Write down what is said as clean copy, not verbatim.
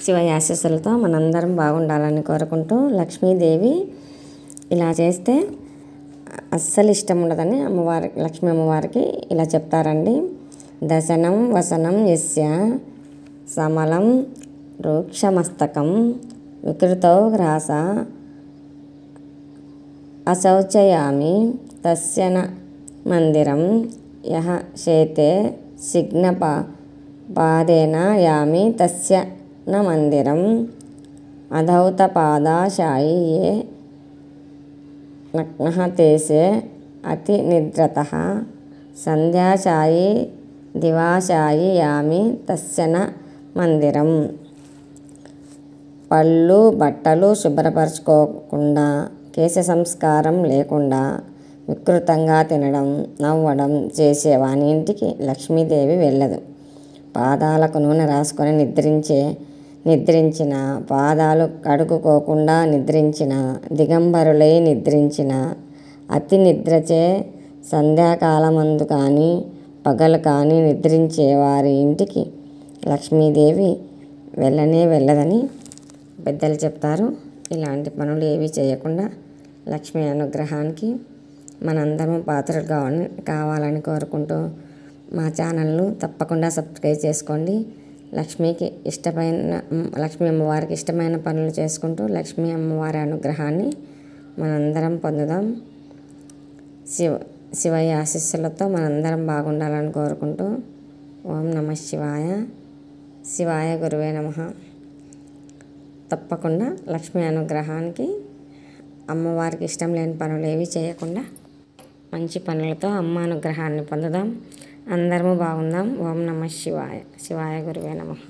శివయ్య ఆశీస్సులతో మనందరం బాగుండాలని కోరుకుంటూ, లక్ష్మీదేవి ఇలా చేస్తే అస్సలు ఇష్టం ఉండదని లక్ష్మీ అమ్మవారికి ఇలా చెప్తారండి. దశనం వసనం యస్య సమలం రూక్షమస్తకం వికృతో గ్రాస అశౌచయామి తస్య న మందిరం యః శేతే సిఘ్నపాదేన యామి తస్య న మందిరం అధౌతపాదాశాయి ఏ నగ్నః తేసే అతి నిద్రతః సంధ్యాశాయి దివాశాయి యామి తస్య న మందిరం. పళ్ళు బట్టలు శుభ్రపరచుకోకుండా, కేశ సంస్కారం లేకుండా వికృతంగా తినడం, నవ్వడం చేసేవాని ఇంటికి లక్ష్మీదేవి వెళ్ళదు. పాదాలకు నూనె రాసుకొని నిద్రించిన, పాదాలు కడుక్కోకుండా నిద్రించిన, దిగంబరులై నిద్రించిన, అతి నిద్రచే సంధ్యాకాలమందు కానీ పగలు కానీ నిద్రించే వారి ఇంటికి లక్ష్మీదేవి వెళ్ళనే వెళ్ళదని పెద్దలు చెప్తారు. ఇలాంటి పనులు ఏవి చేయకుండా లక్ష్మీ అనుగ్రహానికి మనందరం పాత్రలు కావాలని కోరుకుంటూ మా ఛానల్ను తప్పకుండా సబ్స్క్రైబ్ చేసుకోండి. లక్ష్మీ అమ్మవారికి ఇష్టమైన పనులు చేసుకుంటూ లక్ష్మీ అమ్మవారి అనుగ్రహాన్ని మనందరం పొందుదాం. శివయ్య ఆశీస్సులతో మనందరం బాగుండాలని కోరుకుంటూ, ఓం నమః శివాయ. శివాయ గురువే నమః. తప్పకుండా లక్ష్మీ అనుగ్రహానికి అమ్మవారికి ఇష్టం లేని పనులు ఏవి చేయకుండా మంచి పనులతో అమ్మ అనుగ్రహాన్ని పొందుదాం. అందరము బాగుందాం. ఓం నమః శివాయ. శివాయ గురువే నమః.